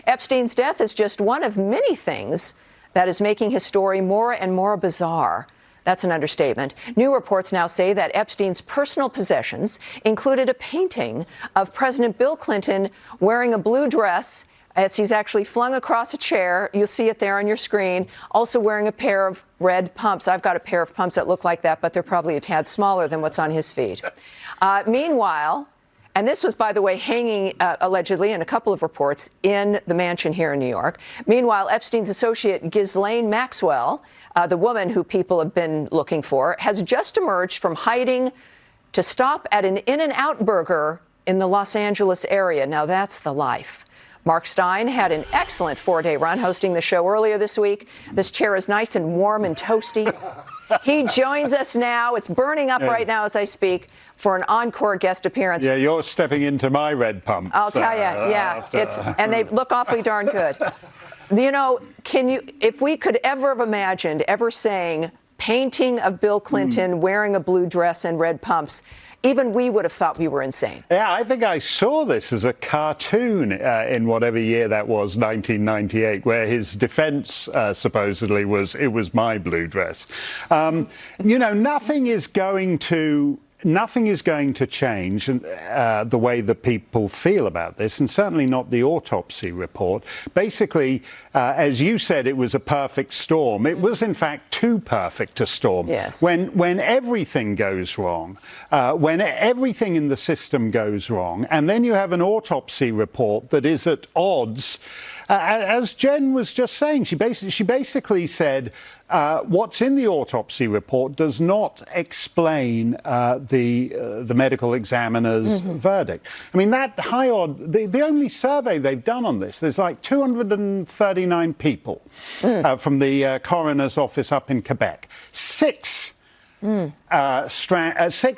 Epstein's death is just one of many things that is making his story more and more bizarre. That's an understatement. New reports now say that Epstein's personal possessions included a painting of President Bill Clinton wearing a blue dress as he's actually flung across a chair. You'll see it there on your screen. Also wearing a pair of red pumps. I've got a pair of pumps that look like that, but they're probably a tad smaller than what's on his feet. Meanwhile, and this was, by the way, hanging allegedly in a couple of reports in the mansion here in New York. Meanwhile, Epstein's associate Ghislaine Maxwell, the woman who people have been looking for, has just emerged from hiding to stop at an In-N-Out Burger in the Los Angeles area. Now, that's the life. Mark Stein had an excellent 4-day run hosting the show earlier this week. This chair is nice and warm and toasty. He joins us now. It's burning up right now as I speak for an encore guest appearance. Yeah, you're stepping into my red pumps. I'll tell you, and they look awfully darn good. You know, if we could ever have imagined ever saying painting of Bill Clinton wearing a blue dress and red pumps, even we would have thought we were insane. Yeah, I think I saw this as a cartoon in whatever year that was, 1998, where his defense supposedly was, it was my blue dress. You know, nothing is going to change the way that people feel about this, and certainly not the autopsy report. Basically, as you said, it was a perfect storm. It was, in fact, too perfect a storm. Yes. When everything goes wrong, when everything in the system goes wrong, and then you have an autopsy report that is at odds, as Jen was just saying, she basically said, what's in the autopsy report does not explain the medical examiner's verdict. I mean, that high odd, the only survey they've done on this, there's like 239 people from the coroner's office up in Quebec. Six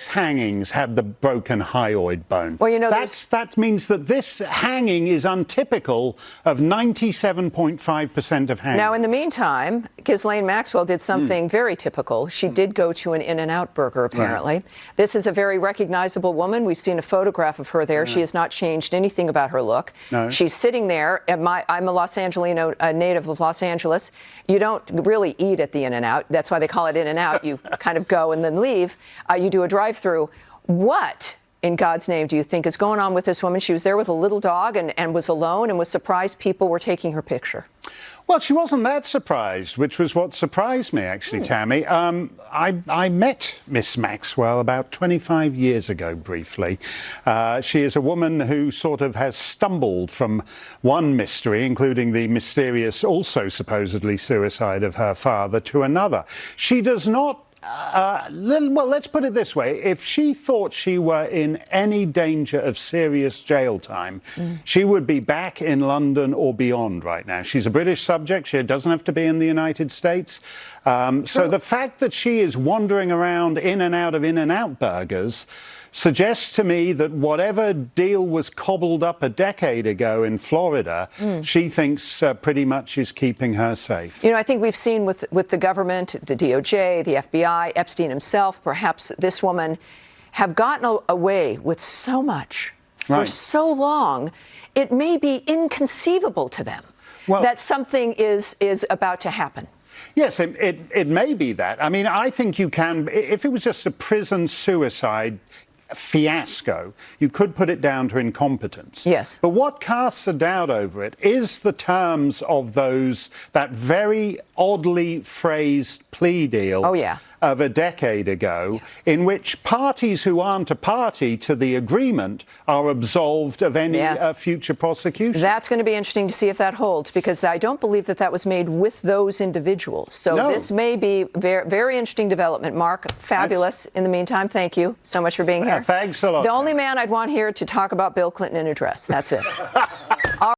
hangings had the broken hyoid bone. Well, you know, that means that this hanging is untypical of 97.5% of hangings. Now, in the meantime, Ghislaine Maxwell did something very typical. She did go to an In-N-Out Burger, apparently. Right. This is a very recognizable woman. We've seen a photograph of her there. She has not changed anything about her look. No. She's sitting there. I'm a Los Angelino, a native of Los Angeles. You don't really eat at the In-N-Out. That's why they call it In-N-Out. You kind of go and then leave. You do a drive-through. What, in God's name, do you think is going on with this woman? She was there with a little dog and was alone and was surprised people were taking her picture. Well, she wasn't that surprised, which was what surprised me, actually, Tammy. I met Miss Maxwell about 25 years ago, briefly. She is a woman who sort of has stumbled from one mystery, including the mysterious, also supposedly suicide of her father, to another. She does not well, let's put it this way. If she thought she were in any danger of serious jail time, she would be back in London or beyond right now. She's a British subject. She doesn't have to be in the United States. So the fact that she is wandering around in and out of In-N-Out burgers suggests to me that whatever deal was cobbled up a decade ago in Florida, she thinks pretty much is keeping her safe. You know, I think we've seen with the government, the DOJ, the FBI, Epstein himself, perhaps this woman, have gotten away with so much for so long, it may be inconceivable to them that something is about to happen. Yes, it may be that. I mean, I think you can, if it was just a prison suicide fiasco, you could put it down to incompetence. Yes. But what casts a doubt over it is the terms of that very oddly phrased plea deal of a decade ago, in which parties who aren't a party to the agreement are absolved of any future prosecution. That's going to be interesting to see if that holds, because I don't believe that was made with those individuals. So this may be very, very interesting development. Mark, fabulous. In the meantime, thank you so much for being here. Thanks a lot. The only man I'd want here to talk about Bill Clinton in a dress. That's it.